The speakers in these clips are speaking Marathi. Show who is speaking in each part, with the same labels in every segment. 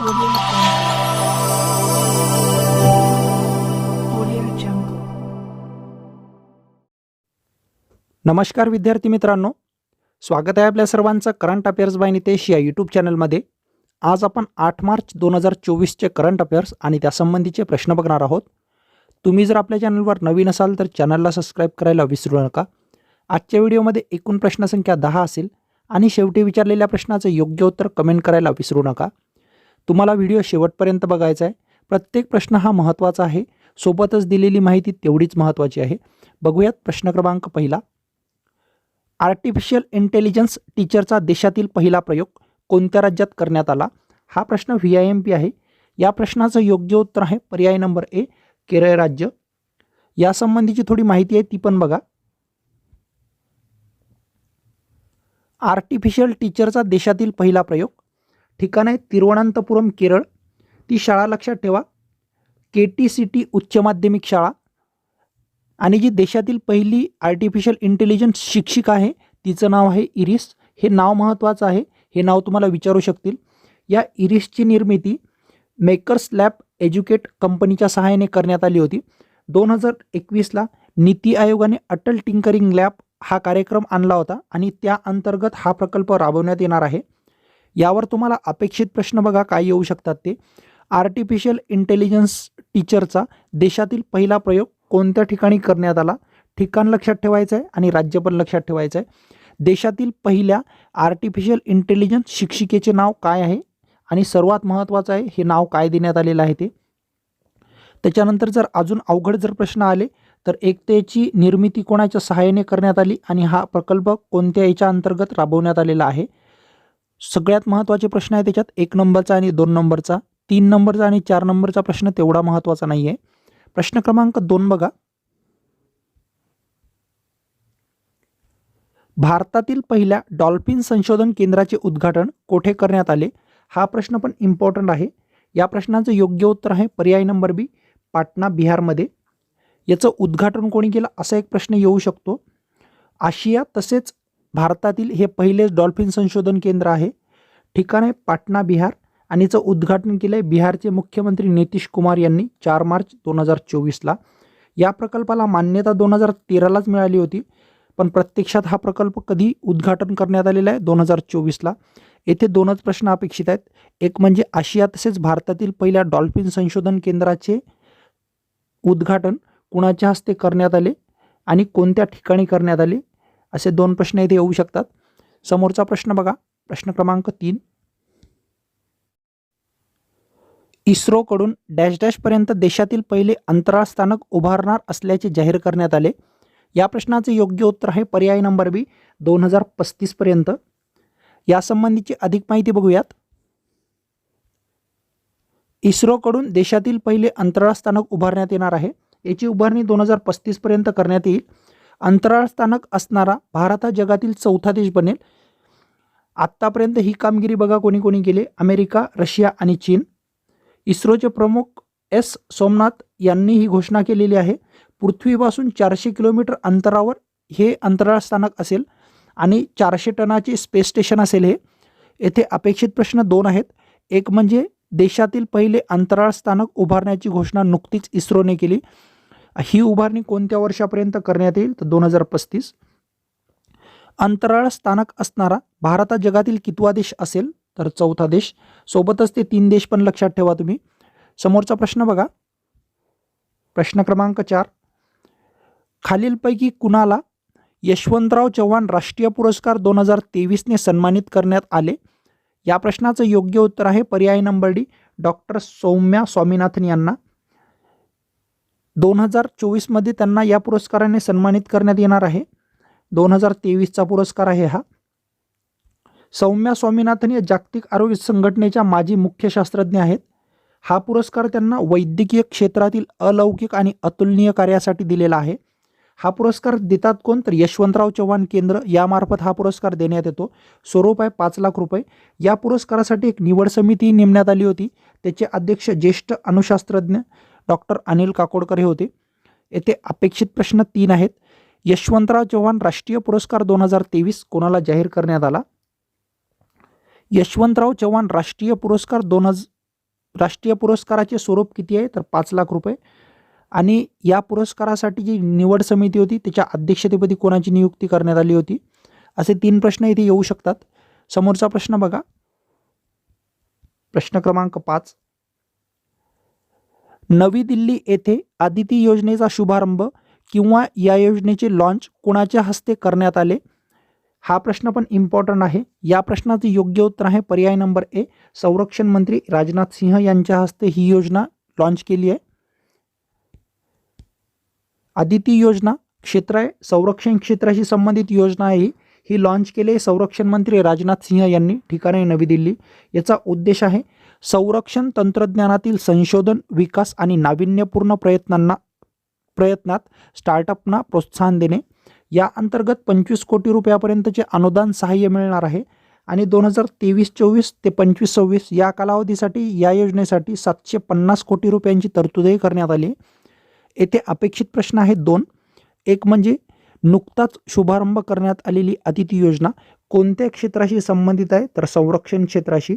Speaker 1: Audio Jungle.
Speaker 2: नमस्कार विद्यार्थी मित्रांनो, स्वागत आहे आपल्या सर्वांचं करंट अफेअर्स बाय नितेश या यूट्यूब चॅनलमध्ये. आज आपण 8 मार्च 2024चे करंट अफेअर्स आणि त्यासंबंधीचे प्रश्न बघणार आहोत. तुम्ही जर आपल्या चॅनलवर नवीन असाल तर चॅनलला सबस्क्राईब करायला विसरू नका. आजच्या व्हिडिओमध्ये एकूण प्रश्नसंख्या 10 असेल आणि शेवटी विचारलेल्या प्रश्नाचं योग्य उत्तर कमेंट करायला विसरू नका. तुम्हाला व्हिडिओ शेवटपर्यंत बघायचा आहे. प्रत्येक प्रश्न हा महत्त्वाचा आहे, सोबतच दिलेली माहिती तेवढीच महत्त्वाची आहे. बघूयात प्रश्न क्रमांक पहिला. आर्टिफिशियल इंटेलिजन्स टीचरचा देशातील पहिला प्रयोग कोणत्या राज्यात करण्यात आला? हा प्रश्न VIMP आहे. या प्रश्नाचं योग्य उत्तर आहे पर्याय नंबर ए, केरळ राज्य. यासंबंधीची थोडी माहिती आहे ती पण बघा. आर्टिफिशियल टीचरचा देशातील पहिला प्रयोग, ठिकाण आहे तिरुवनंतपुरम केरळ. ती शाळा लक्षात ठेवा, KTCT उच्च माध्यमिक शाळा. आणि जी देशातील पहिली आर्टिफिशियल इंटेलिजन्स शिक्षिका आहे तिचं नाव आहे इरिस. हे नाव महत्त्वाचं आहे, हे नाव तुम्हाला विचारू शकतील. या इरिसची निर्मिती मेकर्स लॅब एज्युकेट कंपनीच्या सहाय्याने करण्यात आली होती. 2021ला नीती आयोगाने अटल टिंकरिंग लॅब हा कार्यक्रम आणला होता आणि त्या अंतर्गत हा प्रकल्प राबवण्यात येणार आहे. यावर तुम्हाला अपेक्षित प्रश्न बघा काय येऊ शकतात ते. आर्टिफिशियल इंटेलिजन्स टीचरचा देशातील पहिला प्रयोग कोणत्या ठिकाणी करण्यात आला? ठिकाण लक्षात ठेवायचं आहे आणि राज्य पण लक्षात ठेवायचं आहे. देशातील पहिल्या आर्टिफिशियल इंटेलिजन्स शिक्षिकेचे नाव काय आहे आणि सर्वात महत्त्वाचं आहे हे नाव काय देण्यात आलेलं आहे ते. त्याच्यानंतर जर अजून अवघड जर प्रश्न आले तर एक त्याची निर्मिती कोणाच्या सहाय्याने करण्यात आली आणि हा प्रकल्प कोणत्या याच्या अंतर्गत राबवण्यात आलेला आहे. सगळ्यात महत्त्वाचे प्रश्न आहे त्याच्यात 1 नंबरचा आणि 2 नंबरचा. 3 नंबरचा आणि 4 नंबरचा प्रश्न तेवढा महत्त्वाचा नाही आहे. प्रश्न क्रमांक 2 बघा. भारतातील पहिल्या डॉल्फिन संशोधन केंद्राचे उद्घाटन कोठे करण्यात आले? हा प्रश्न पण इम्पॉर्टंट आहे. या प्रश्नाचं योग्य उत्तर आहे पर्याय नंबर बी, पाटणा बिहारमध्ये. याचं उद्घाटन कोणी केलं असा एक प्रश्न येऊ शकतो. आशिया तसेच भारतातील हे पहिलेच डॉल्फिन संशोधन केंद्र आहे. ठिकाण आहे पाटणा बिहार आणि याचं उद्घाटन केलं आहे बिहारचे मुख्यमंत्री नितीश कुमार यांनी 4 मार्च 2024ला. या प्रकल्पाला मान्यता 2013लाच मिळाली होती, पण प्रत्यक्षात हा प्रकल्प कधी उद्घाटन करण्यात आलेला आहे? 2024ला. येथे 2च प्रश्न अपेक्षित आहेत. एक म्हणजे आशिया तसेच भारतातील पहिल्या डॉल्फिन संशोधन केंद्राचे उद्घाटन कुणाच्या हस्ते करण्यात आले आणि कोणत्या ठिकाणी करण्यात आले, असे 2 प्रश्न इथे येऊ शकतात. समोरचा प्रश्न बघा, प्रश्न क्रमांक 3. इस्रोकडून डॅश डॅशपर्यंत देशातील पहिले अंतराळ स्थानक उभारणार असल्याचे जाहीर करण्यात आले. या प्रश्नाचे योग्य उत्तर आहे पर्याय नंबर बी, 2035 पर्यंत. यासंबंधीची अधिक माहिती बघूयात. इस्रोकडून देशातील पहिले अंतराळ स्थानक उभारण्यात येणार आहे. याची उभारणी 2035 पर्यंत करण्यात येईल. अंतराळ स्थानक असणारा भारत हा जगातील 4था देश बनेल. आत्तापर्यंत ही कामगिरी बघा कोणी कोणी केली? अमेरिका, रशिया आणि चीन. इस्रोचे प्रमुख S सोमनाथ यांनी ही घोषणा केलेली आहे. पृथ्वीपासून 400 किलोमीटर अंतरावर हे अंतराळ स्थानक असेल आणि 400 टनाचे स्पेस स्टेशन असेल हे. येथे अपेक्षित प्रश्न 2 आहेत. एक म्हणजे देशातील पहिले अंतराळ स्थानक उभारण्याची घोषणा नुकतीच इस्रोने केली. ही उभारणी कोणत्या वर्षापर्यंत करण्यात येईल? तर 2035. अंतराळ स्थानक असणारा भारत हा जगातील कितवा देश असेल? तर 4था देश. सोबतच ते 3 देश पण लक्षात ठेवा तुम्ही. समोरचा प्रश्न बघा, प्रश्न क्रमांक 4. खालीलपैकी कुणाला यशवंतराव चव्हाण राष्ट्रीय पुरस्कार 2023ने सन्मानित करण्यात आले? या प्रश्नाचं योग्य उत्तर आहे पर्याय number D, doctor Soumya Swaminathan यांना. 2024मध्ये त्यांना या पुरस्काराने सन्मानित करण्यात येणार आहे. 2023चा पुरस्कार आहे हा. सौम्या स्वामीनाथन या जागतिक आरोग्य संघटनेच्या माजी मुख्य शास्त्रज्ञ आहेत. हा पुरस्कार त्यांना वैद्यकीय क्षेत्रातील अलौकिक आणि अतुलनीय कार्यासाठी दिलेला आहे. हा पुरस्कार देतात कोण? तर यशवंतराव चव्हाण केंद्र यामार्फत हा पुरस्कार देण्यात येतो. स्वरूप आहे 5 लाख रुपये. या पुरस्कारासाठी एक निवड समिती नेमण्यात आली होती. त्याचे अध्यक्ष ज्येष्ठ अणुशास्त्रज्ञ डॉक्टर अनिल काकोडकर हे होते. येथे अपेक्षित प्रश्न 3 आहेत. यशवंतराव चव्हाण राष्ट्रीय पुरस्कार 2023 कोणाला जाहीर करण्यात आला? यशवंतराव चव्हाण राष्ट्रीय पुरस्कार राष्ट्रीय पुरस्काराचे स्वरूप किती आहे तर 5 लाख रुपये. आणि या पुरस्कारासाठी जी निवड समिती होती त्याच्या अध्यक्षतेपदी कोणाची नियुक्ती करण्यात आली होती. असे 3 प्रश्न इथे येऊ शकतात. समोरचा प्रश्न बघा, प्रश्न क्रमांक 5. नवी दिल्ली येथे आदिती योजनेचा शुभारंभ किंवा या योजनेचे लॉन्च कोणाच्या हस्ते करण्यात आले. हा प्रश्न पण इम्पॉर्टंट आहे. या प्रश्नाचे योग्य उत्तर आहे पर्याय नंबर ए, संरक्षण मंत्री राजनाथ सिंह यांच्या हस्ते ही योजना लॉन्च केली आहे. आदिती योजना क्षेत्र आहे, संरक्षण क्षेत्राशी संबंधित योजना आहे. ही लॉन्च केली संरक्षण मंत्री राजनाथ सिंह यांनी. ठिकाण आहे नवी दिल्ली. याचा उद्देश आहे संरक्षण तंत्रज्ञानातील संशोधन, विकास आणि नाविन्यपूर्ण प्रयत्नात स्टार्टअपना प्रोत्साहन देणे. या अंतर्गत 25 कोटी रुपयापर्यंतचे अनुदान सहाय्य मिळणार आहे. आणि 2023-24 ते 25-26 या कालावधीसाठी या योजनेसाठी 750 कोटी रुपयांची तरतूदही करण्यात आली. येथे अपेक्षित प्रश्न आहेत 2. एक म्हणजे नुकताच शुभारंभ करण्यात आलेली आदिती योजना कोणत्या क्षेत्राशी संबंधित आहे तर संरक्षण क्षेत्राशी.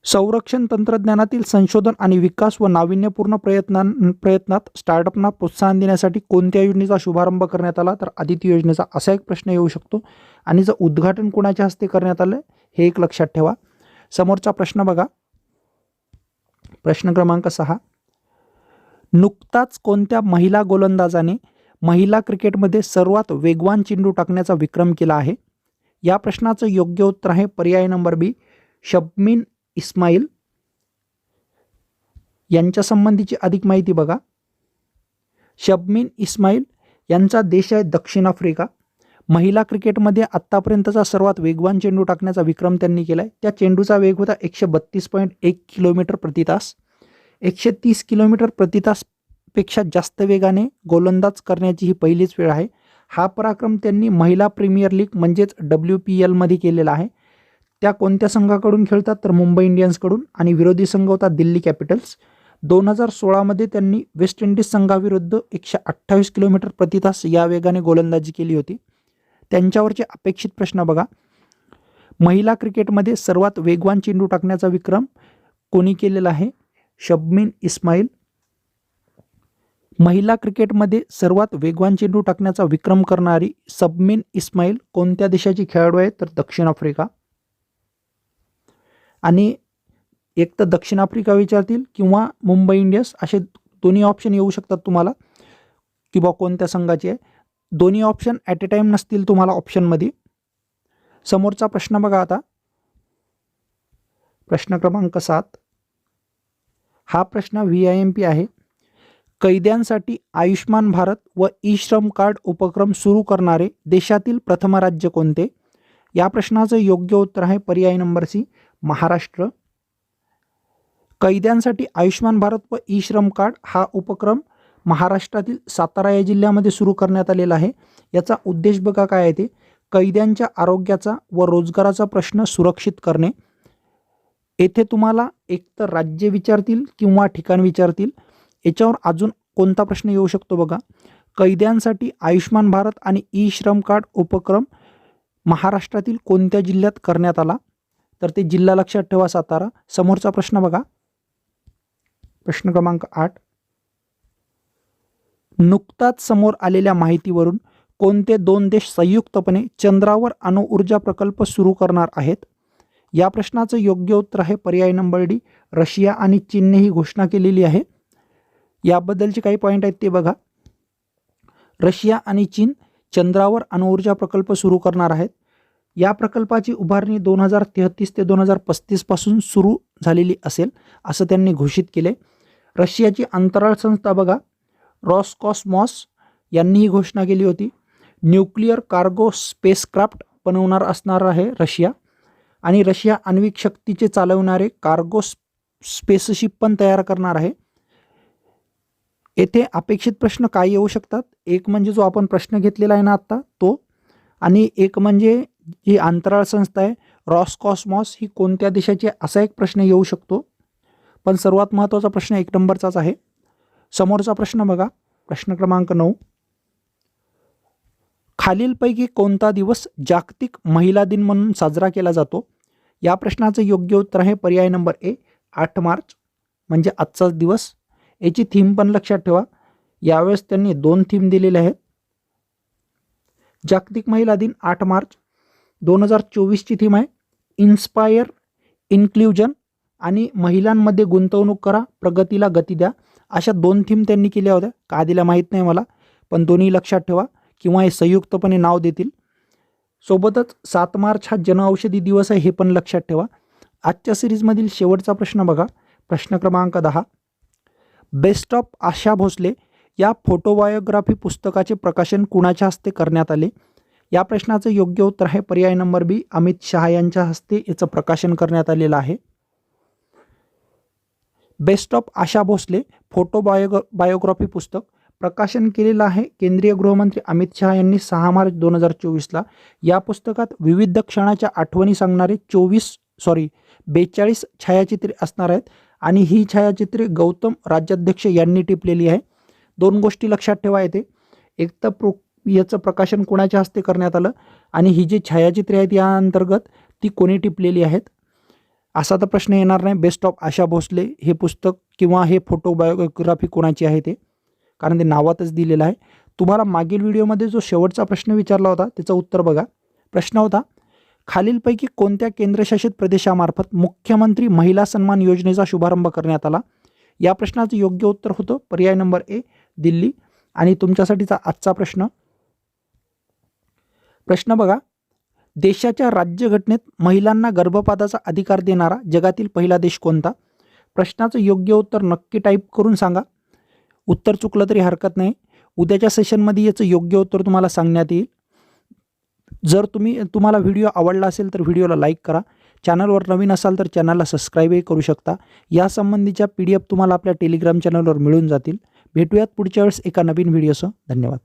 Speaker 2: संरक्षण तंत्रज्ञानातील संशोधन आणि विकास व नाविन्यपूर्ण प्रयत्नात स्टार्टअपना प्रोत्साहन देण्यासाठी कोणत्या योजनेचा शुभारंभ करण्यात आला तर आदिती योजनेचा, असा एक प्रश्न येऊ शकतो. आणि जर उद्घाटन कोणाच्या हस्ते करण्यात आलं हे एक लक्षात ठेवा. समोरचा प्रश्न बघा, प्रश्न क्रमांक 6. नुकताच कोणत्या महिला गोलंदाजाने महिला क्रिकेटमध्ये सर्वात वेगवान चेंडू टाकण्याचा विक्रम केला आहे. या प्रश्नाचं योग्य उत्तर आहे पर्याय नंबर बी, शबनीम इस्माईल. यांच्या संबंधीची अधिक माहिती बघा. शबनीम इस्माईल यांचा देश आहे दक्षिण आफ्रिका. महिला क्रिकेटमध्ये आत्तापर्यंतचा सर्वात वेगवान चेंडू टाकण्याचा विक्रम त्यांनी केला आहे. त्या चेंडूचा वेग होता 132.1 किलोमीटर प्रति तास. 130 किलोमीटर प्रति तासपेक्षा जास्त वेगाने गोलंदाज करण्याची ही पहिलीच वेळ आहे. हा पराक्रम त्यांनी महिला प्रीमियर लीग म्हणजेच WPL मध्ये केलेला आहे. त्या कोणत्या संघाकडून खेळतात तर मुंबई इंडियन्सकडून. आणि विरोधी संघ होता दिल्ली कॅपिटल्स. 2016 त्यांनी वेस्ट इंडिज संघाविरुद्ध 128 किलोमीटर प्रति तास या वेगाने गोलंदाजी केली होती. त्यांच्यावरचे अपेक्षित प्रश्न बघा. महिला क्रिकेटमध्ये सर्वात वेगवान चेंडू टाकण्याचा विक्रम कोणी केलेला आहे? शबनीम इस्माईल. महिला क्रिकेटमध्ये सर्वात वेगवान चेंडू टाकण्याचा विक्रम करणारी शबनीम इस्माईल कोणत्या देशाची खेळाडू आहे तर दक्षिण आफ्रिका. आणि एक तर दक्षिण आफ्रिका विचारतील किंवा मुंबई इंडियन्स, असे दोन्ही ऑप्शन येऊ शकतात तुम्हाला, किंवा कोणत्या संघाचे आहे. दोन्ही ऑप्शन ॲट ए टाईम नसतील तुम्हाला ऑप्शनमध्ये. समोरचा प्रश्न बघा आता, प्रश्न क्रमांक 7. हा प्रश्न VIMP आहे. कैद्यांसाठी आयुष्मान भारत व ई श्रम कार्ड उपक्रम सुरू करणारे देशातील प्रथम राज्य कोणते? या प्रश्नाचं योग्य उत्तर आहे पर्याय नंबर सी, महाराष्ट्र. कैद्यांसाठी आयुष्मान भारत व ई श्रम कार्ड हा उपक्रम महाराष्ट्रातील सातारा या जिल्ह्यामध्ये सुरू करण्यात आलेला आहे. याचा उद्देश बघा काय आहे ते, कैद्यांच्या आरोग्याचा व रोजगाराचा प्रश्न सुरक्षित करणे. येथे तुम्हाला एकतर राज्य विचारतील किंवा ठिकाण विचारतील. याच्यावर अजून कोणता प्रश्न येऊ शकतो बघा. कैद्यांसाठी आयुष्मान भारत आणि ई श्रम कार्ड उपक्रम महाराष्ट्रातील कोणत्या जिल्ह्यात करण्यात आला तर ते जिल्हा लक्षात ठेवा, सातारा. समोरचा प्रश्न बघा, प्रश्न क्रमांक 8. नुकताच समोर आलेल्या माहितीवरून कोणते 2 देश संयुक्तपणे चंद्रावर अणुऊर्जा प्रकल्प सुरू करणार आहेत? या प्रश्नाचं योग्य उत्तर आहे पर्याय नंबर डी, रशिया आणि चीनने ही घोषणा केलेली आहे. याबद्दलचे काही पॉईंट आहेत ते बघा. रशिया आणि चीन चंद्रावर अणुऊर्जा प्रकल्प सुरू करणार आहेत. या प्रकल्पाची उभारणी 2033 ते 2035 पासून सुरू झालेली असेल असं त्यांनी घोषित केले. रशियाची अंतराळ संस्था बघा, रॉसकॉस्मॉस यांनी ही घोषणा केली होती. न्यूक्लिअर कार्गो स्पेसक्राफ्ट बनवणार असणार आहे रशिया. आणि रशिया आण्विक शक्तीचे चालवणारे कार्गो स्पेसशिप पण तयार करणार आहे. येथे अपेक्षित प्रश्न काय येऊ शकतात? एक म्हणजे जो आपण प्रश्न घेतलेला आहे ना आत्ता तो, आणि एक म्हणजे ही अंतराळ संस्था आहे रॉसकॉस्मॉस ही कोणत्या देशाची, असा एक प्रश्न येऊ शकतो. पण सर्वात महत्त्वाचा प्रश्न 1 नंबरचाच आहे. समोरचा प्रश्न बघा, प्रश्न क्रमांक 9. खालीलपैकी कोणता दिवस जागतिक महिला दिन म्हणून साजरा केला जातो? या प्रश्नाचं योग्य उत्तर आहे पर्याय नंबर ए, 8 मार्च म्हणजे आजचाच दिवस. याची थीम पण लक्षात ठेवा. यावेळेस त्यांनी 2 थीम दिलेल्या आहेत. जागतिक महिला दिन 8 मार्च 2024ची थीम आहे इन्स्पायर इन्क्ल्युजन आणि महिलांमध्ये गुंतवणूक करा, प्रगतीला गती द्या. अशा 2 थीम त्यांनी केल्या होत्या. का दिल्या माहीत नाही मला, पण दोन्ही लक्षात ठेवा किंवा हे संयुक्तपणे नाव देतील. सोबतच 7 मार्च हा जनऔषधी दिवस आहे, हे पण लक्षात ठेवा. आजच्या सिरीजमधील शेवटचा प्रश्न बघा. प्रश्न क्रमांक 10. बेस्ट ऑफ आशा भोसले या फोटोबायोग्राफी पुस्तकाचे प्रकाशन कुणाच्या हस्ते करण्यात आले? या प्रश्नाचं योग्य उत्तर आहे पर्याय नंबर बी, अमित शहा यांच्या हस्ते याचं प्रकाशन करण्यात आलेलं आहे. Best of Asha Bhosle biography पुस्तक प्रकाशन केलेलं आहे केंद्रीय गृहमंत्री अमित शहा यांनी 6 मार्च 2024ला. या पुस्तकात विविध क्षणाच्या आठवणी सांगणारे 42 छायाचित्रे असणार आहेत आणि ही छायाचित्रे गौतम राज्याध्यक्ष यांनी टिपलेली आहे. 2 गोष्टी लक्षात ठेवा येते. एक तर याचं प्रकाशन कोणाच्या हस्ते करण्यात आलं आणि ही जी छायाचित्रे आहेत या अंतर्गत ती कोणी टिपलेली आहेत, असा तर प्रश्न येणार नाही. बेस्ट ऑफ आशा भोसले हे पुस्तक किंवा हे फोटोबायोग्राफी कोणाची आहे ते, कारण ते नावातच दिलेलं आहे. तुम्हाला मागील व्हिडिओमध्ये जो शेवटचा प्रश्न विचारला होता त्याचं उत्तर बघा. प्रश्न होता, खालीलपैकी कोणत्या केंद्रशासित प्रदेशामार्फत मुख्यमंत्री महिला सन्मान योजनेचा शुभारंभ करण्यात आला? या प्रश्नाचं योग्य उत्तर होतं पर्याय नंबर ए, दिल्ली. आणि तुमच्यासाठीचा आजचा प्रश्न बघा. देशाच्या राज्यघटनेत महिलांना गर्भपाताचा अधिकार देणारा जगातील पहिला देश कोणता? प्रश्नाचं योग्य उत्तर नक्की टाईप करून सांगा. उत्तर चुकलं तरी हरकत नाही. उद्याच्या सेशनमध्ये याचं योग्य उत्तर तुम्हाला सांगण्यात येईल. जर तुम्हाला व्हिडिओ आवडला असेल तर व्हिडिओला लाईक करा. चॅनलवर नवीन असाल तर चॅनलला सबस्क्राईबही करू शकता. यासंबंधीच्या PDF तुम्हाला आपल्या टेलिग्राम चॅनलवर मिळून जातील. भेटूयात पुढच्या वेळेस एका नवीन व्हिडिओसह. धन्यवाद.